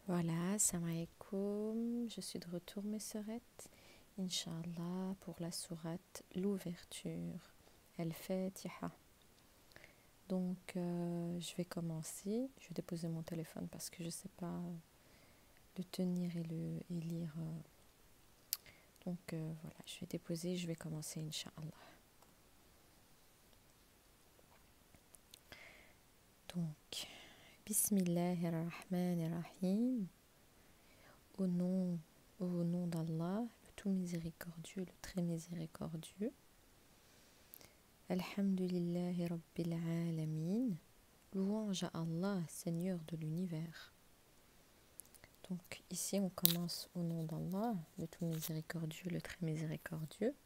Voilà, salam alaikum, je suis de retour mes sœurettes, Inch'Allah, pour la sourate, l'ouverture, Al-Fatiha. Donc, je vais commencer, je vais déposer mon téléphone parce que je ne sais pas le tenir et lire. Donc, voilà, je vais déposer, je vais commencer, Inch'Allah. Donc, Bismillahirrahmanirrahim. Au nom d'Allah, le tout miséricordieux, le très miséricordieux. Alhamdulillahi Rabbil Alamin. Louange à Allah, Seigneur de l'univers. Donc ici on commence au nom d'Allah, le tout miséricordieux, le très miséricordieux.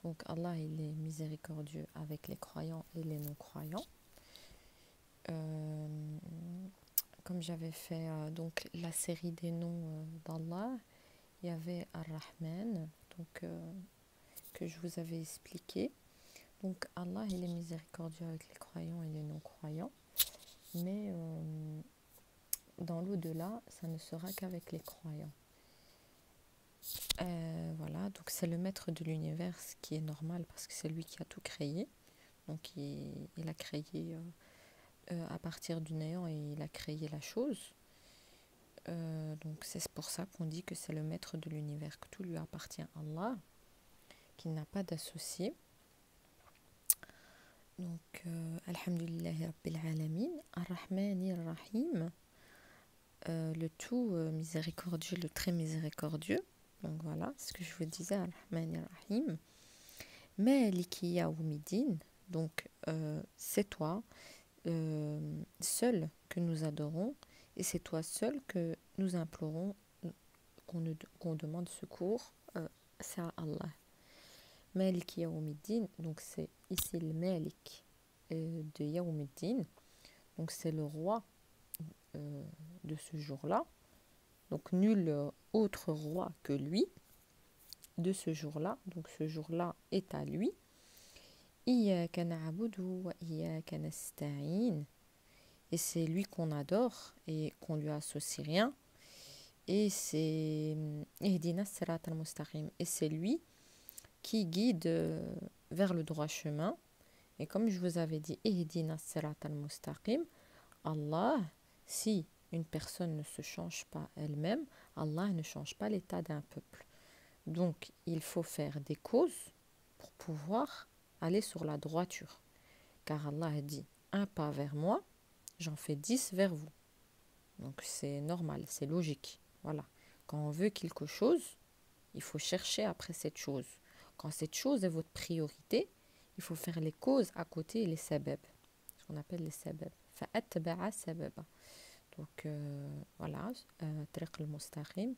Donc Allah il est miséricordieux avec les croyants et les non-croyants. Comme j'avais fait donc la série des noms d'Allah, il y avait Ar-Rahman, donc que je vous avais expliqué. Donc Allah il est miséricordieux avec les croyants et les non-croyants, mais dans l'au-delà, ça ne sera qu'avec les croyants. Voilà, donc c'est le maître de l'univers, ce qui est normal parce que c'est lui qui a tout créé. Donc il a créé à partir du néant et il a créé la chose. Donc c'est pour ça qu'on dit que c'est le maître de l'univers, que tout lui appartient à Allah, qu'il n'a pas d'associé. Donc Alhamdulillahi Rabbil Alamin, Ar-Rahmanir Rahim, le tout miséricordieux, le très miséricordieux. Donc voilà, ce que je vous disais, Ar-Rahmanir Rahim. Maliki Yawmiddin, donc c'est toi seul que nous adorons et c'est toi seul que nous implorons, qu'on demande secours, c'est à Allah. Maliki Yawmiddin, donc c'est ici le Malik de Yawmiddin, donc c'est le roi de ce jour-là, donc nul autre roi que lui de ce jour-là, donc ce jour-là est à lui. Iyyaka na'budu wa iyyaka nasta'in, et c'est lui qu'on adore et qu'on lui associe rien, et c'est Ihdina sirat al-mustaqim, et c'est lui qui guide vers le droit chemin. Et comme je vous avais dit, Ihdina sirat al-mustaqim, Allah, si une personne ne se change pas elle-même, Allah ne change pas l'état d'un peuple. Donc, il faut faire des causes pour pouvoir aller sur la droiture. Car Allah a dit, un pas vers moi, j'en fais 10 vers vous. Donc, c'est normal, c'est logique. Voilà. Quand on veut quelque chose, il faut chercher après cette chose. Quand cette chose est votre priorité, il faut faire les causes à côté et les sabab. Ce qu'on appelle les sabab. Fa'atba'a sababa. Donc, voilà. Tariq al-mustaqim.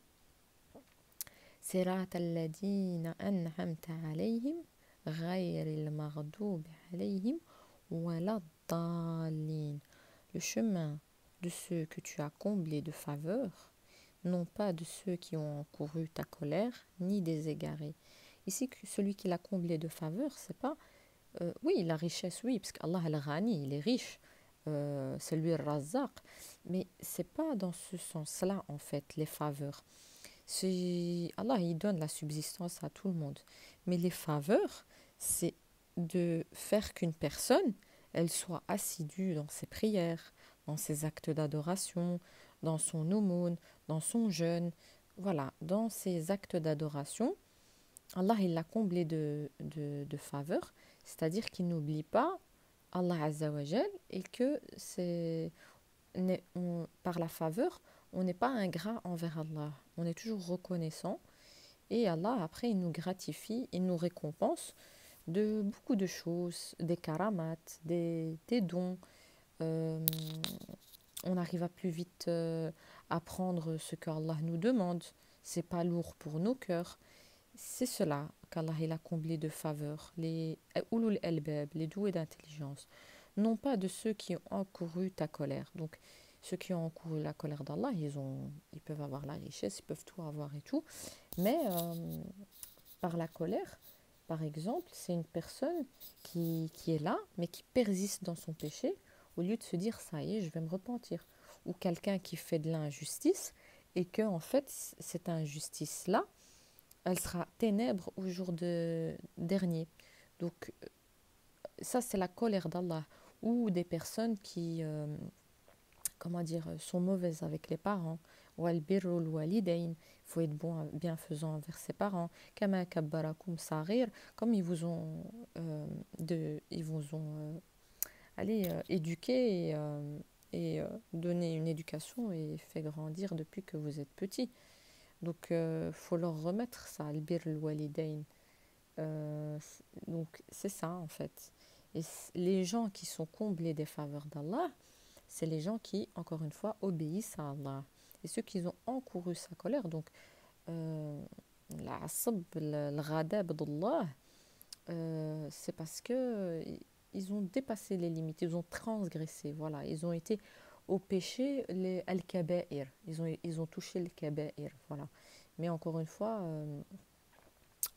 صراط الذين أنعمت عليهم غير المغضوب عليهم ولا الضالين. Le chemin de ceux que tu as comblés de faveur, non pas de ceux qui ont encouru ta colère, ni des égarés. Ici, celui qui l'a comblé de faveur, c'est pas... oui, la richesse, oui, parce qu'Allah al-Ghani, il est riche, c'est lui le Razzaq, mais c'est pas dans ce sens-là, en fait, les faveurs. Allah, il donne la subsistance à tout le monde. Mais les faveurs, c'est de faire qu'une personne, elle soit assidue dans ses prières, dans ses actes d'adoration, dans son aumône, dans son jeûne. Voilà, dans ses actes d'adoration, Allah, il l'a comblé de faveurs, c'est-à-dire qu'il n'oublie pas Allah Azza wa Jal et que par la faveur, on n'est pas ingrat envers Allah. On est toujours reconnaissant. Et Allah, après, il nous gratifie, il nous récompense de beaucoup de choses, des karamat, des dons. On arrive à plus vite à prendre ce qu'Allah nous demande. C'est pas lourd pour nos cœurs. C'est cela qu'Allah il a comblé de faveurs, les ulul albab, les doués d'intelligence. Non pas de ceux qui ont encouru ta colère. Donc, ceux qui ont encouru la colère d'Allah, ils peuvent avoir la richesse, ils peuvent tout avoir et tout. Mais par la colère, par exemple, c'est une personne qui est là, mais qui persiste dans son péché, au lieu de se dire, ça y est, je vais me repentir. ou quelqu'un qui fait de l'injustice et que en fait cette injustice-là, elle sera ténèbre au jour dernier. Donc ça c'est la colère d'Allah ou des personnes qui comment dire, sont mauvaises avec les parents. Wal birrul walidain, il faut être bon, bienfaisant envers ses parents. Kama kabbarakum saghir, comme ils vous ont, allez, éduqué et donné une éducation et fait grandir depuis que vous êtes petit. Donc, faut leur remettre ça, al birrul walidain. Donc, c'est ça en fait. Et les gens qui sont comblés des faveurs d'Allah, c'est les gens qui, encore une fois, obéissent à Allah. Et ceux qui ont encouru sa colère, donc l'asab, le ghadab d'Allah, c'est parce que ils ont dépassé les limites, ils ont transgressé, voilà, ils ont été au péché, les al-kaba'ir, ils ont touché le kaba'ir, voilà. Mais encore une fois,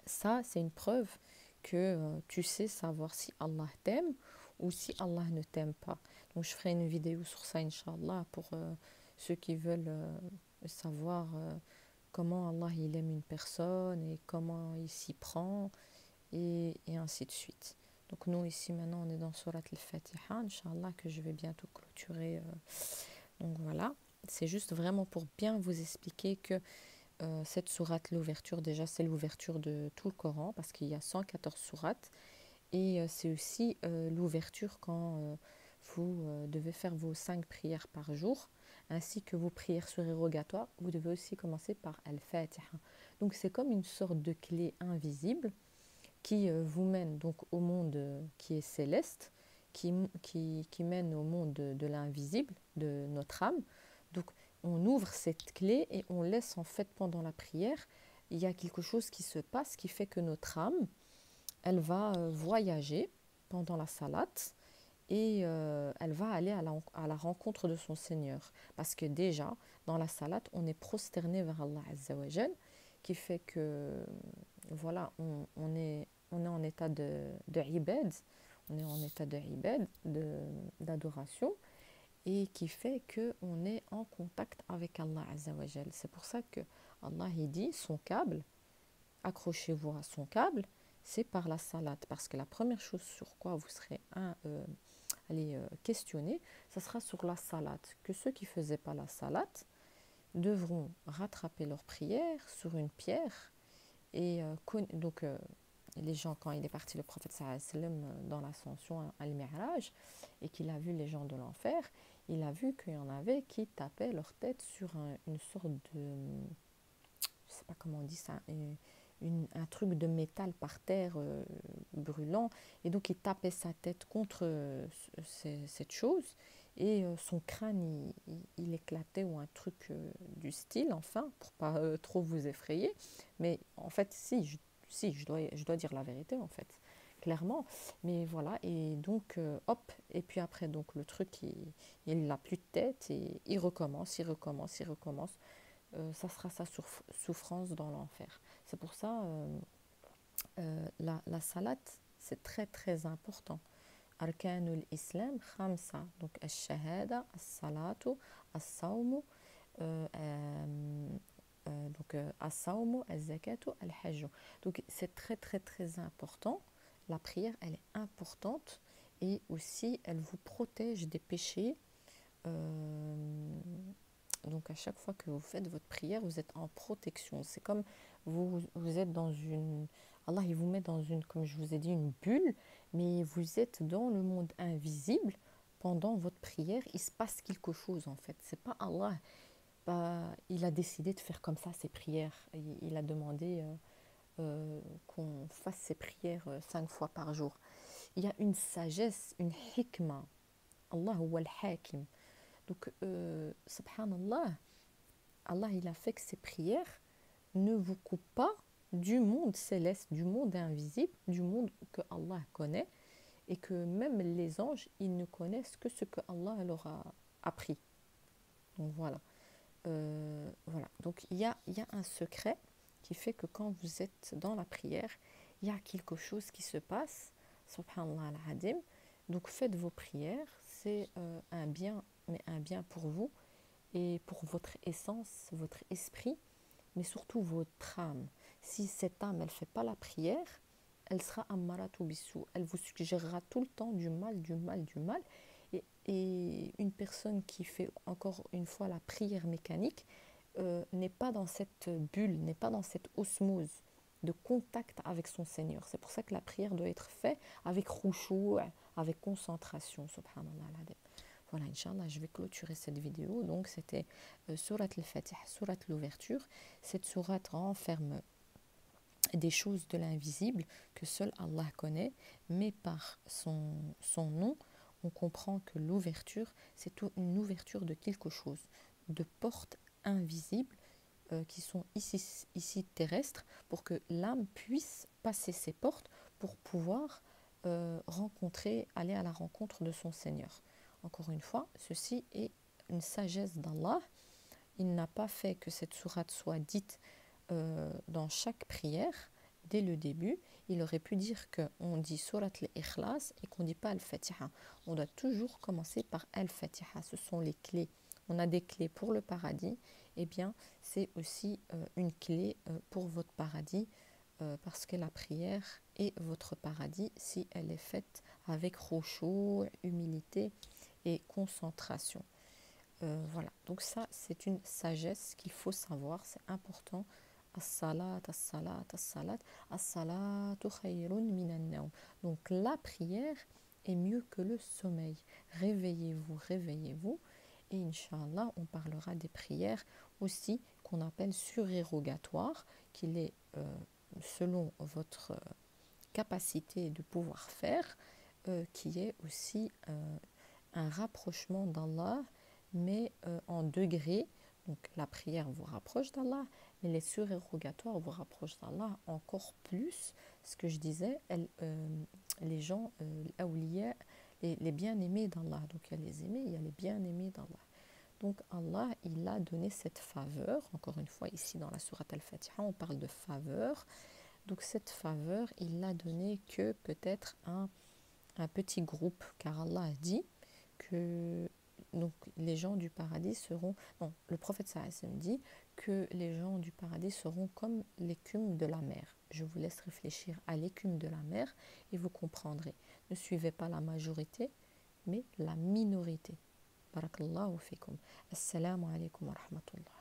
ça, c'est une preuve que tu sais savoir si Allah t'aime ou si Allah ne t'aime pas. Donc, je ferai une vidéo sur ça, Inch'Allah, pour ceux qui veulent savoir comment Allah il aime une personne et comment il s'y prend et ainsi de suite. Donc, nous, ici, maintenant, on est dans Surat al-Fatiha, Inch'Allah, que je vais bientôt clôturer. Donc, voilà. C'est juste vraiment pour bien vous expliquer que cette sourate, l'ouverture, déjà, c'est l'ouverture de tout le Coran, parce qu'il y a 114 sourates. Et c'est aussi l'ouverture quand vous devez faire vos 5 prières par jour, ainsi que vos prières surérogatoires. Vous devez aussi commencer par Al-Fatiha. Donc c'est comme une sorte de clé invisible qui vous mène donc au monde qui est céleste, qui mène au monde de l'invisible, de notre âme. Donc on ouvre cette clé et on laisse en fait pendant la prière, il y a quelque chose qui se passe qui fait que notre âme, elle va voyager pendant la salate et elle va aller à la rencontre de son Seigneur. Parce que déjà, dans la salate, on est prosterné vers Allah Azza wa Jal, qui fait que, voilà, on est en état de ibad, on est en état de ibad, d'adoration, et qui fait qu'on est en contact avec Allah Azza wa Jal. C'est pour ça que Allah il dit, son câble, accrochez-vous à son câble, c'est par la salate. Parce que la première chose sur quoi vous serez questionné, ce sera sur la salate. Que ceux qui ne faisaient pas la salate devront rattraper leur prière sur une pierre. Et donc, les gens, quand il est parti, le prophète sallam, dans l'ascension à Al-Mi'raj, et qu'il a vu les gens de l'enfer, il a vu qu'il y en avait qui tapaient leur tête sur une sorte de, je sais pas comment on dit ça, un truc de métal par terre brûlant, et donc il tapait sa tête contre cette chose, et son crâne il éclatait, ou un truc du style, enfin, pour pas trop vous effrayer. Mais en fait, si je dois dire la vérité, en fait, clairement. Mais voilà, et donc hop, et puis après, donc le truc il n'a plus de tête, et il recommence, il recommence, il recommence. Ça sera sa souffrance dans l'enfer. C'est pour ça, la salat, c'est très très important. Arkanul Islam, khamsa, donc al-shahada, al-salatu, al-sawmu, donc al-sawmu, al-zakatu, al-hajju. Donc c'est très très très important. La prière, elle est importante, et aussi elle vous protège des péchés. Donc à chaque fois que vous faites votre prière, vous êtes en protection. C'est comme vous êtes dans une... Allah, il vous met dans une, comme je vous ai dit, une bulle, mais vous êtes dans le monde invisible. Pendant votre prière, il se passe quelque chose en fait. C'est pas Allah. Bah, il a décidé de faire comme ça ses prières. Il a demandé qu'on fasse ses prières 5 fois par jour. Il y a une sagesse, une hikmah. Allah huwa al-hakim. Donc, subhanallah, Allah il a fait que ces prières ne vous coupent pas du monde céleste, du monde invisible, du monde que Allah connaît, et que même les anges, ils ne connaissent que ce que Allah leur a appris. Donc voilà. Voilà. Donc il y a un secret qui fait que quand vous êtes dans la prière, il y a quelque chose qui se passe, subhanallah al-adim. Donc faites vos prières, c'est un bien, mais un bien pour vous, et pour votre essence, votre esprit, mais surtout votre âme. Si cette âme, elle ne fait pas la prière, elle sera ammaratu bisou. Elle vous suggérera tout le temps du mal, du mal, du mal. Et une personne qui fait encore une fois la prière mécanique n'est pas dans cette bulle, n'est pas dans cette osmose de contact avec son Seigneur. C'est pour ça que la prière doit être faite avec khushu', avec concentration, subhanallah al-azim. Voilà, Inch'Allah, je vais clôturer cette vidéo. Donc, c'était Surat al-Fatiha, Surat l'ouverture. Cette sourate renferme des choses de l'invisible que seul Allah connaît, mais par son nom, on comprend que l'ouverture, c'est une ouverture de quelque chose, de portes invisibles qui sont ici terrestres, pour que l'âme puisse passer ces portes pour pouvoir aller à la rencontre de son Seigneur. Encore une fois, ceci est une sagesse d'Allah. Il n'a pas fait que cette sourate soit dite dans chaque prière, dès le début. Il aurait pu dire qu'on dit Surat al-Ikhlas et qu'on ne dit pas Al-Fatiha. On doit toujours commencer par Al-Fatiha. Ce sont les clés. On a des clés pour le paradis. Eh bien, c'est aussi une clé pour votre paradis, parce que la prière est votre paradis si elle est faite avec khushu', humilité et concentration. Voilà, donc ça c'est une sagesse qu'il faut savoir, c'est important. As-salat, as-salat, as-salat, as-salatu khayrun minan nawm. Donc la prière est mieux que le sommeil. Réveillez-vous, réveillez-vous. Et Inch'Allah, on parlera des prières aussi qu'on appelle surérogatoires, qu'il est selon votre capacité de pouvoir faire, qui est aussi un rapprochement d'Allah, mais en degrés. Donc la prière vous rapproche d'Allah, mais les surérogatoires vous rapprochent d'Allah encore plus. Ce que je disais, les gens, les bien-aimés d'Allah. Donc il y a les aimés, il y a les bien-aimés d'Allah. Donc Allah, il a donné cette faveur. Encore une fois, ici dans la sourate Al-Fatiha, on parle de faveur. Donc cette faveur, il l'a donnée que peut-être un petit groupe, car Allah a dit que donc, les gens du paradis seront... Non, le prophète sallallahu alayhi wa sallam dit que les gens du paradis seront comme l'écume de la mer. Je vous laisse réfléchir à l'écume de la mer et vous comprendrez. Ne suivez pas la majorité, mais la minorité. Barakallahu fikum. Assalamu alaikum wa rahmatullah.